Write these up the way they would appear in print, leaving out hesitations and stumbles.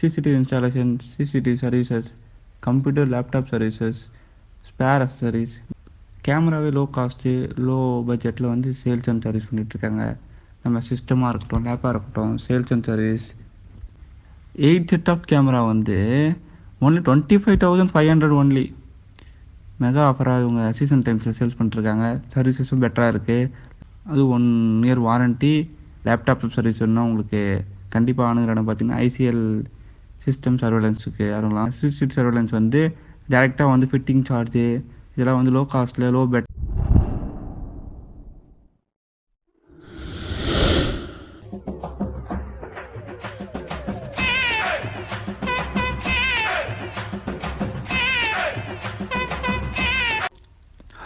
CCTV installation, CCTV services, computer laptop services, spare accessories, கேமராவே low cost low பட்ஜெட்டில் வந்து sales and service பண்ணிகிட்ருக்காங்க. நம்ம சிஸ்டமாக இருக்கட்டும், லேப்பாக இருக்கட்டும், sales and service. 8 set of camera வந்து ஒன்லி 25,500 ஒன்லி. மெகா ஆஃபராக இவங்க சீசன் டைம்ஸில் சேல்ஸ் பண்ணிட்டுருக்காங்க. சர்வீசஸும் பெட்டராக இருக்குது. அது 1 இயர் வாரண்ட்டி. லேப்டாப் சர்வீஸ் வேணுன்னா உங்களுக்கு கண்டிப்பாக ஆனுங்கிற இடம் பார்த்தீங்கன்னா ஐசிஎல் சிஸ்டம் சர்வேலன்ஸுக்கு இறங்கலாம். சிஸ்டம் சர்வேலன்ஸ் வந்து டேரெக்டாக வந்து ஃபிட்டிங் சார்ஜு இதெல்லாம் வந்து லோ காஸ்ட்டில் லோ பெட்.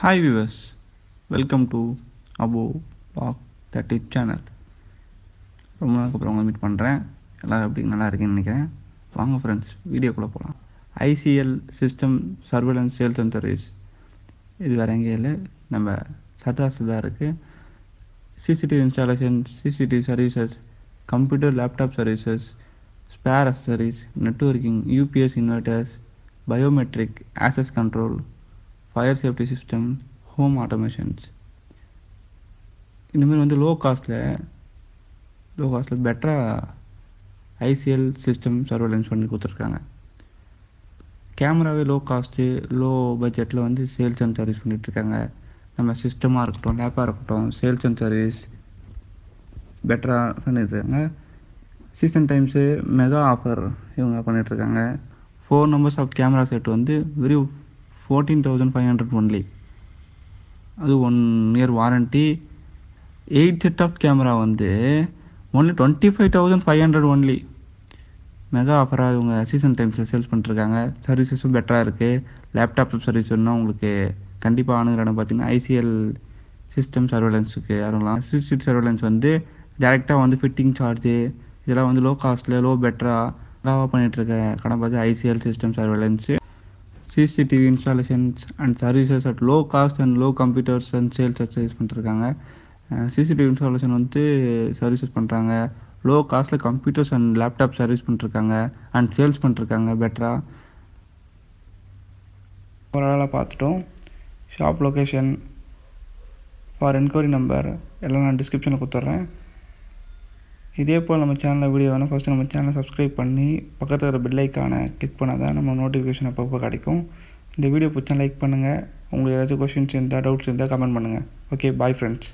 ஹாய் வியூவர்ஸ், வெல்கம் டு அபோ வாக் தட் இஸ் சேனல். ரொம்ப நாளுக்கு அப்புறம் உங்களை மீட் பண்ணுறேன். எல்லோரும் எப்படி நல்லா இருக்குன்னு நினைக்கிறேன். வாங்க ஃப்ரெண்ட்ஸ், வீடியோக்குள்ளே போகலாம். ICL system surveillance sales and service இது வேறு எங்கேயும் இல்லை, நம்ம சர்தாஸில் தான் இருக்குது. CCTV installation, CCTV services, computer laptop services, spare accessories, networking, UPS inverters, biometric, access control, fire safety system, home automations. இந்தமாரி வந்து லோ காஸ்ட்டில் பெட்டராக ஐசிஎல் சிஸ்டம் சர்வேலன்ஸ் பண்ணி கொடுத்துருக்காங்க. கேமராவே லோ காஸ்ட்டு லோ பட்ஜெட்டில் வந்து சேல்ஸ் அண்ட் சர்வீஸ் பண்ணிகிட்ருக்காங்க. நம்ம சிஸ்டமாக இருக்கட்டும், லேப்பாக இருக்கட்டும், சேல்ஸ் அண்ட் சர்வீஸ் பெட்டராக பண்ணிட்டுருக்காங்க. சீசன் டைம்ஸு மெகா ஆஃபர் இவங்க பண்ணிகிட்ருக்காங்க. 4 நம்பர்ஸ் ஆஃப் கேமரா செட் வந்து வெறும் 14,500 ஒன்லி. அது 1 year warranty. 8 set of camera வந்து ஒன்லி 25,500 ஒன்லி. மெகா ஆஃபராக இவங்க சீசன் டைம்ஸில் சேல்ஸ் பண்ணிட்டுருக்காங்க. சர்வீசஸும் பெட்டராக இருக்குது. லேப்டாப் சர்வீஸ் வேணுன்னா உங்களுக்கு கண்டிப்பாக ஆனுங்கிற இடம் பார்த்தீங்கன்னா ஐசிஎல் சிஸ்டம் சர்வேலன்ஸுக்கு இறங்கலாம். சிஸ்டம் சர்வேலன்ஸ் வந்து டேரெக்டாக வந்து ஃபிட்டிங் சார்ஜு இதெல்லாம் வந்து லோ காஸ்ட்டில் லோ பெட்டராக பண்ணிகிட்ருக்க கடை பார்த்து ICL system surveillance. CCTV installations and services at low cost and low computers and sales service பண்ணிட்டுருக்காங்க. சிசிடிவி இன்ஸ்டாலேஷன் வந்து சர்வீசஸ் பண்ணுறாங்க. லோ காஸ்ட்டில் கம்ப்யூட்டர்ஸ் அண்ட் லேப்டாப் சர்வீஸ் பண்ணிட்டுருக்காங்க அண்ட் சேல்ஸ் பண்ணிட்டுருக்காங்க பெட்டராக. ஓவராலாக பார்த்துட்டோம். Shop location, for enquiry number எல்லாம் நான் டிஸ்கிரிப்ஷனில் கொடுத்துட்றேன். இதே போல் நம்ம சேனலில் வீடியோ வேணும் ஃபஸ்ட்டு நம்ம சேனலை சப்ஸ்கிரைப் பண்ணி பக்கத்தில் இருக்கிற பெல் ஐக்கானை கிளிக் பண்ணால் தான் நம்ம நோட்டிஃபிகேஷன் அப்பப்போ கிடைக்கும். இந்த வீடியோ பிடிச்சா லைக் பண்ணுங்கள். உங்களுக்கு ஏதாச்சும் கொஷின்ஸ் இருந்தால், டவுட்ஸ் இருந்தால் கமெண்ட் பண்ணுங்கள். Okay, bye friends.